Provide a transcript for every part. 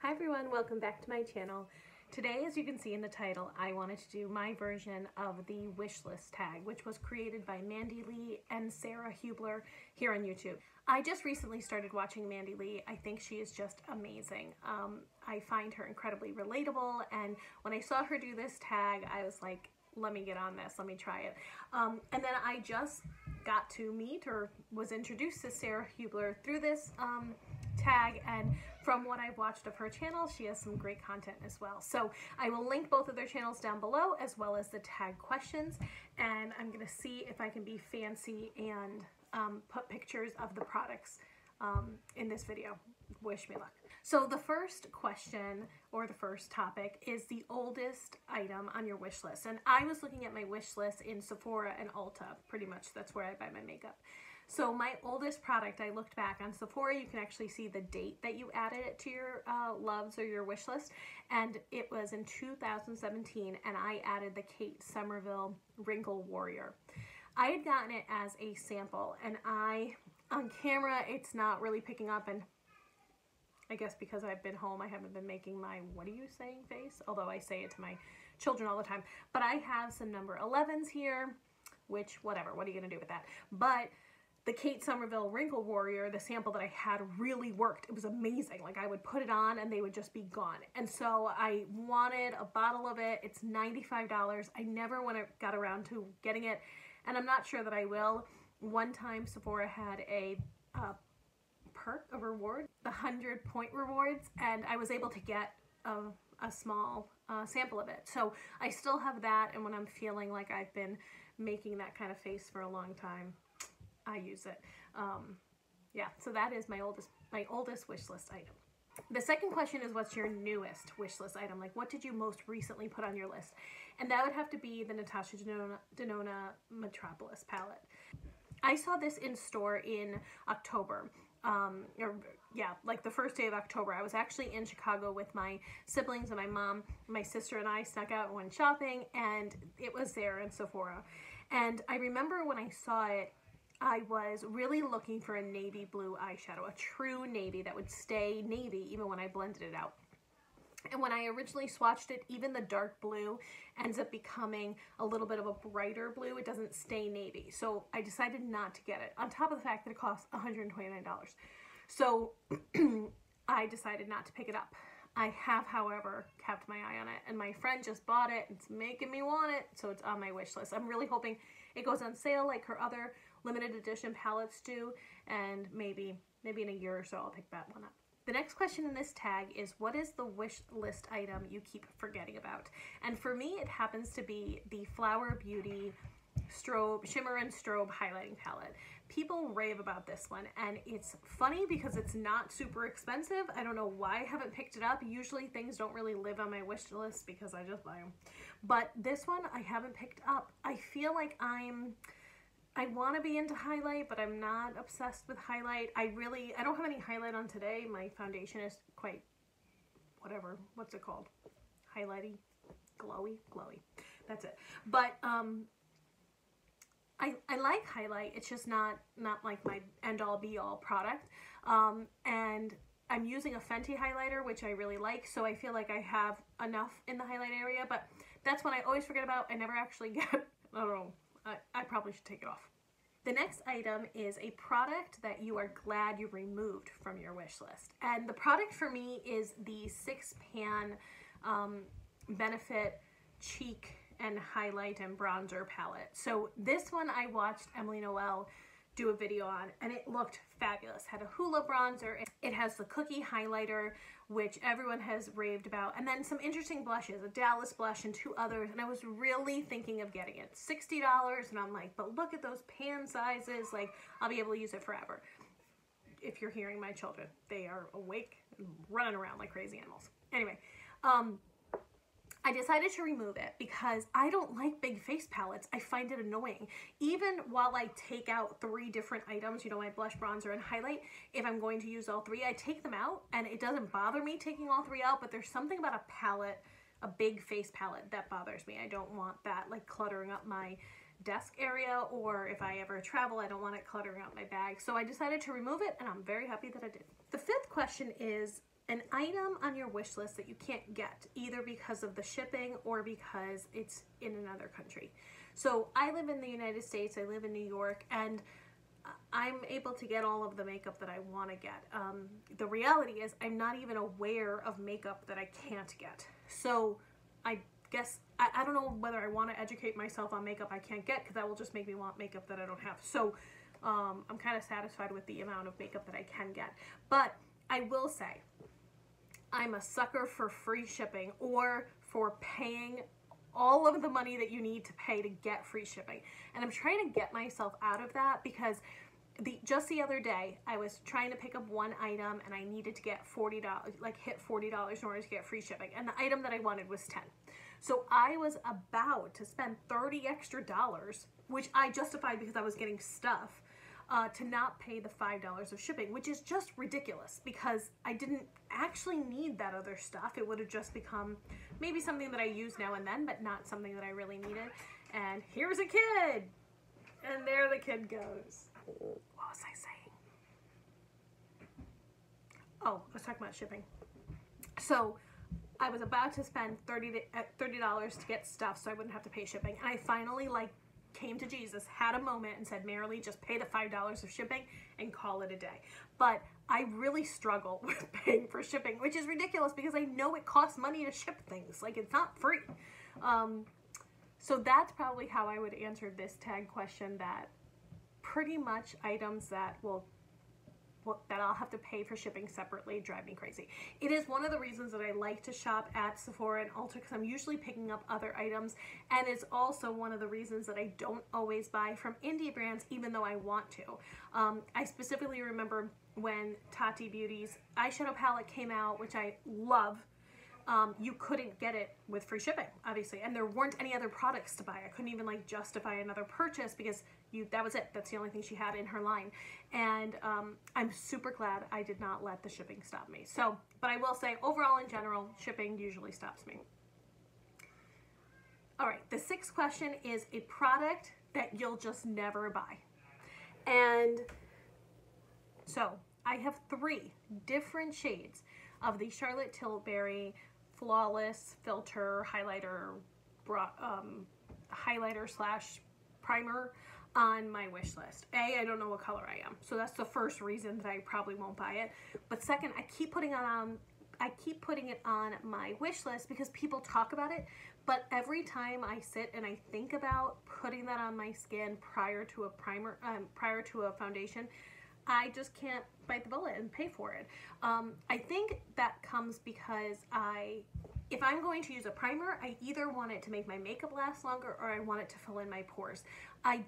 Hi everyone, welcome back to my channel. Today, as you can see in the title, I wanted to do my version of the wishlist tag, which was created by MandyLea and Sarah Hubler here on YouTube. I just recently started watching MandyLea. I think she is just amazing. I find her incredibly relatable, and when I saw her do this tag, I was like, let me get on this, let me try it. And then I just got to meet or was introduced to Sarah Hubler through this tag, and from what I've watched of her channel, she has some great content as well. So I will link both of their channels down below, as well as the tag questions, and I'm gonna see if I can be fancy and put pictures of the products in this video. Wish me luck. So the first question, or the first topic, is the oldest item on your wish list. And I was looking at my wish list in Sephora and Ulta, pretty much. That's where I buy my makeup. So my oldest product, I looked back on Sephora, you can actually see the date that you added it to your loves or your wish list, and it was in 2017, and I added the Kate Summerville Wrinkle Warrior. I had gotten it as a sample, and on camera, it's not really picking up, and I guess because I've been home, I haven't been making my what are you saying face, although I say it to my children all the time. But I have some number 11s here, which whatever, what are you gonna do with that? But the Kate Summerville Wrinkle Warrior, the sample that I had, really worked. It was amazing. Like, I would put it on and they would just be gone. And so I wanted a bottle of it. It's $95. I never got around to getting it, and I'm not sure that I will. One time Sephora had a perk, a reward, the 100-point rewards, and I was able to get a small sample of it. So I still have that, and when I'm feeling like I've been making that kind of face for a long time, I use it. Yeah, so that is my oldest wish list item. The second question is, what's your newest wish list item? Like, what did you most recently put on your list? And that would have to be the Natasha Denona Metropolis palette. I saw this in store in October. Like the first day of October. I was actually in Chicago with my siblings and my mom. My sister and I snuck out and went shopping, and it was there in Sephora. And I remember when I saw it, I was really looking for a navy blue eyeshadow, a true navy that would stay navy even when I blended it out. And when I originally swatched it, even the dark blue ends up becoming a little bit of a brighter blue. It doesn't stay navy. So I decided not to get it, on top of the fact that it costs $129. So I decided not to pick it up. I have, however, kept my eye on it, and my friend just bought it. It's making me want it, so it's on my wish list. I'm really hoping it goes on sale like her other limited edition palettes do, and maybe in a year or so I'll pick that one up. The next question in this tag is, what is the wish list item you keep forgetting about? And for me, it happens to be the Flower Beauty Shimmer and Strobe Highlighting Palette. People rave about this one, and it's funny because it's not super expensive. I don't know why I haven't picked it up. Usually things don't really live on my wish list because I just buy them. But this one I haven't picked up. I feel like I want to be into highlight, but I'm not obsessed with highlight. I don't have any highlight on today. My foundation is quite, whatever, what's it called? Highlighty? Glowy? That's it. But I like highlight. It's just not like my end-all be-all product. And I'm using a Fenty highlighter, which I really like, so I feel like I have enough in the highlight area, but that's one I always forget about. I never actually get, I don't know, I probably should take it off. The next item is a product that you are glad you removed from your wish list. And the product for me is the 6-pan Benefit Cheek and Highlight and Bronzer palette. So this one I watched Emily Noel do a video on, and it looked fabulous. Had a Hubler bronzer. It has the cookie highlighter, which everyone has raved about, and then some interesting blushes, a Dallas blush and 2 others, and I was really thinking of getting it. $60, and I'm like, but look at those pan sizes, like, I'll be able to use it forever. If you're hearing my children, they are awake and running around like crazy animals. Anyway, I decided to remove it because I don't like big face palettes. I find it annoying. Even while I take out 3 different items, you know, my blush, bronzer, and highlight, if I'm going to use all 3, I take them out, and it doesn't bother me taking all 3 out, but there's something about a palette, a big face palette, that bothers me. I don't want that, like, cluttering up my desk area, or if I ever travel, I don't want it cluttering up my bag. So I decided to remove it, and I'm very happy that I did. The 5th question is, an item on your wish list that you can't get, either because of the shipping or because it's in another country. So I live in the United States, I live in New York, and I'm able to get all of the makeup that I want to get. The reality is I'm not even aware of makeup that I can't get. So I guess, I don't know whether I want to educate myself on makeup I can't get, because that will just make me want makeup that I don't have. So I'm kind of satisfied with the amount of makeup that I can get. But I will say, I'm a sucker for free shipping, or for paying all of the money that you need to pay to get free shipping. And I'm trying to get myself out of that, because just the other day I was trying to pick up one item and I needed to get $40, like hit $40 in order to get free shipping, and the item that I wanted was 10. So I was about to spend $30 extra, which I justified because I was getting stuff, to not pay the $5 of shipping, which is just ridiculous, because I didn't actually need that other stuff. It would have just become maybe something that I use now and then, but not something that I really needed. And here's a kid, and there the kid goes. What was I saying? Oh, I was talking about shipping. So I was about to spend $30 to get stuff so I wouldn't have to pay shipping, and I finally came to Jesus, had a moment, and said, MandyLea, just pay the $5 of shipping and call it a day. But I really struggle with paying for shipping, which is ridiculous, because I know it costs money to ship things. Like, it's not free. So that's probably how I would answer this tag question, that pretty much items that that I'll have to pay for shipping separately drive me crazy. It is one of the reasons that I like to shop at Sephora and Ulta, because I'm usually picking up other items, and it's also one of the reasons that I don't always buy from indie brands, even though I want to. I specifically remember when Tati Beauty's eyeshadow palette came out, which I love. You couldn't get it with free shipping, obviously, and there weren't any other products to buy. I couldn't even justify another purchase, because that was it. That's the only thing she had in her line. And I'm super glad I did not let the shipping stop me. So, but I will say, overall, in general, shipping usually stops me. All right, the sixth question is a product that you'll just never buy. And so I have 3 different shades of the Charlotte Tilbury Flawless Filter highlighter slash primer on my wish list. I don't know what color I am, so that's the first reason that I probably won't buy it. But second, I keep putting it on my wish list because people talk about it, but every time I sit and I think about putting that on my skin prior to a foundation, I just can't bite the bullet and pay for it. I think that comes because if I'm going to use a primer, I either want it to make my makeup last longer, or I want it to fill in my pores. I'm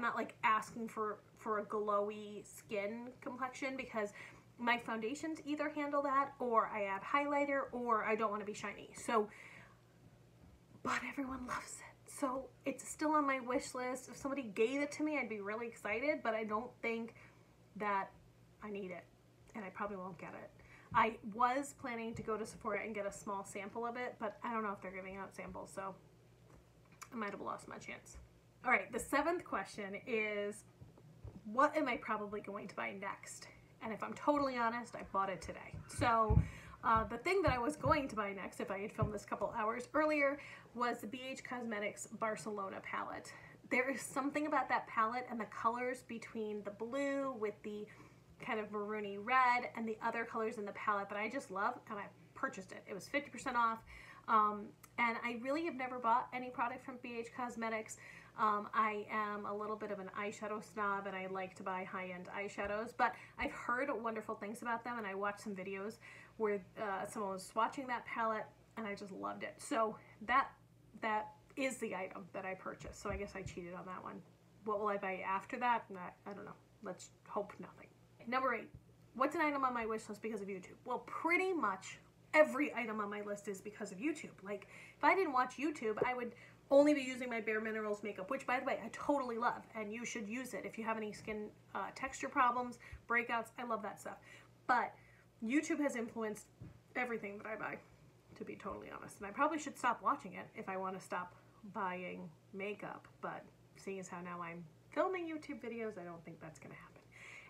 not asking for a glowy skin complexion, because my foundations either handle that, or I add highlighter, or I don't want to be shiny. So, but everyone loves it. So it's still on my wish list. If somebody gave it to me, I'd be really excited, but I don't think that I need it, and I probably won't get it. I was planning to go to Sephora and get a small sample of it, but I don't know if they're giving out samples, so I might have lost my chance. All right, the 7th question is, what am I probably going to buy next? And if I'm totally honest, I bought it today. So the thing that I was going to buy next, if I had filmed this a couple hours earlier, was the BH Cosmetics Barcelona palette. There is something about that palette and the colors between the blue with the kind of maroony red and the other colors in the palette that I just love, and I purchased it. It was 50% off, and I really have never bought any product from BH Cosmetics. I am a little bit of an eyeshadow snob, and I like to buy high-end eyeshadows, but I've heard wonderful things about them, and I watched some videos where someone was swatching that palette, and I just loved it. So that is the item that I purchased. So I guess I cheated on that one. What will I buy after that? I don't know. Let's hope nothing. Number 8, what's an item on my wish list because of YouTube? Well, pretty much every item on my list is because of YouTube. Like, if I didn't watch YouTube, I would only be using my Bare Minerals makeup, which, by the way, I totally love, and you should use it if you have any skin texture problems, breakouts. I love that stuff. But YouTube has influenced everything that I buy, to be totally honest. And I probably should stop watching it if I want to stop buying makeup. But seeing as how now I'm filming YouTube videos, I don't think that's going to happen.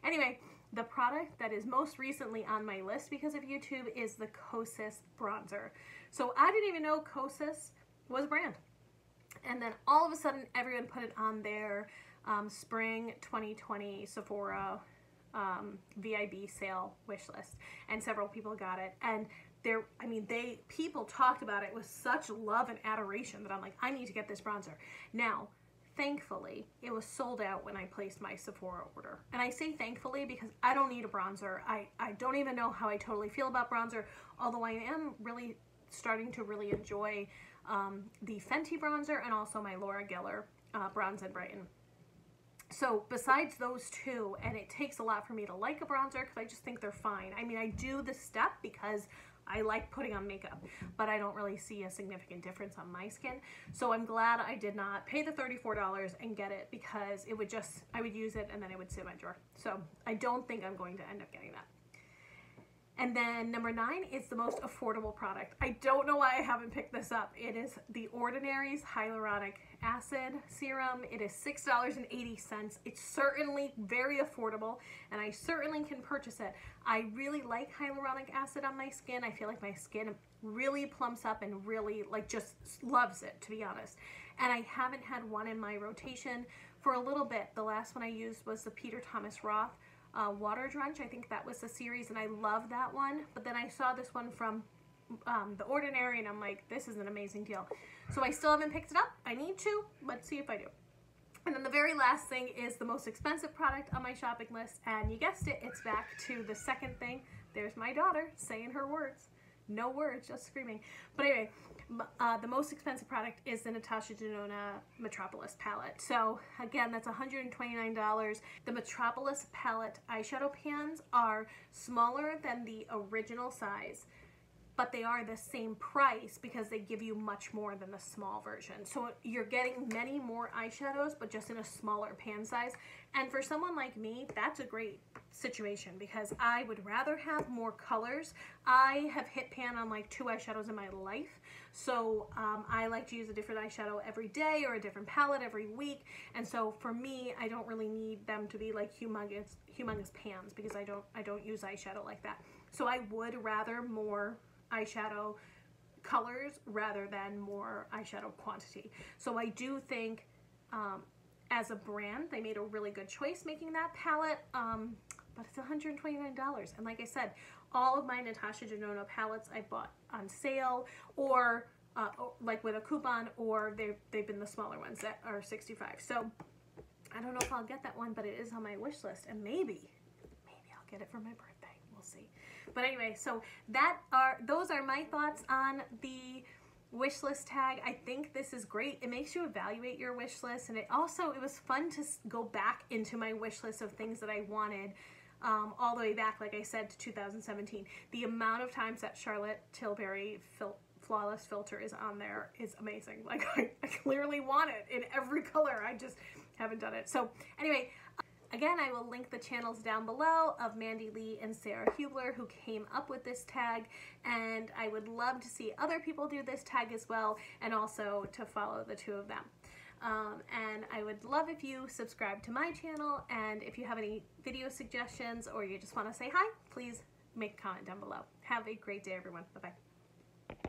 Anyway, the product that is most recently on my list because of YouTube is the Kosas bronzer. So I didn't even know Kosas was a brand. And then all of a sudden, everyone put it on their spring 2020 Sephora VIB sale wish list, and several people got it. And people talked about it with such love and adoration that I'm like, I need to get this bronzer. Now, thankfully, it was sold out when I placed my Sephora order. And I say thankfully because I don't need a bronzer. I don't even know how I totally feel about bronzer, although I am really starting to really enjoy the Fenty bronzer and also my Laura Geller Bronze and Brighten. So besides those two, and it takes a lot for me to like a bronzer because I just think they're fine. I mean, I do the step because I like putting on makeup, but I don't really see a significant difference on my skin. So I'm glad I did not pay the $34 and get it, because it would just, I would use it and then it would sit in my drawer. So I don't think I'm going to end up getting that. And then number 9 is the most affordable product. I don't know why I haven't picked this up. It is The Ordinary's Hyaluronic Acid Serum. It is $6.80. It's certainly very affordable, and I certainly can purchase it. I really like hyaluronic acid on my skin. I feel like my skin really plumps up and really just loves it, to be honest. And I haven't had one in my rotation for a little bit. The last one I used was the Peter Thomas Roth Water Drench. I think that was the series, and I love that one. But then I saw this one from The Ordinary, and I'm like, this is an amazing deal. So I still haven't picked it up. I need to. Let's see if I do. And then the very last thing is the most expensive product on my shopping list, and you guessed it, it's back to the second thing. There's my daughter saying her words. No words, just screaming. But anyway, the most expensive product is the Natasha Denona Metropolis palette. So again, that's $129. The Metropolis palette eyeshadow pans are smaller than the original size, but they are the same price because they give you much more than the small version. So you're getting many more eyeshadows, but just in a smaller pan size. And for someone like me, that's a great situation because I would rather have more colors. I have hit pan on like 2 eyeshadows in my life. So I like to use a different eyeshadow every day or a different palette every week. And so for me, I don't really need them to be like humongous pans because I don't use eyeshadow like that. So I would rather more eyeshadow colors rather than more eyeshadow quantity. So I do think as a brand they made a really good choice making that palette, but it's $129. And like I said, all of my Natasha Denona palettes I bought on sale or like with a coupon, or they've been the smaller ones that are $65. So I don't know if I'll get that one, but it is on my wish list, and maybe I'll get it for my birthday. We'll see. But anyway, so those are my thoughts on the wish list tag. I think this is great. It makes you evaluate your wish list, and it was fun to go back into my wish list of things that I wanted all the way back, like I said, to 2017. The amount of times that Charlotte Tilbury Flawless Filter is on there is amazing. Like I clearly want it in every color. I just haven't done it. So anyway, again, I will link the channels down below of MandyLea and Sarah Hubler, who came up with this tag, and I would love to see other people do this tag as well, and also to follow the 2 of them. And I would love if you subscribe to my channel, and if you have any video suggestions or you just want to say hi, please make a comment down below. Have a great day, everyone. Bye-bye.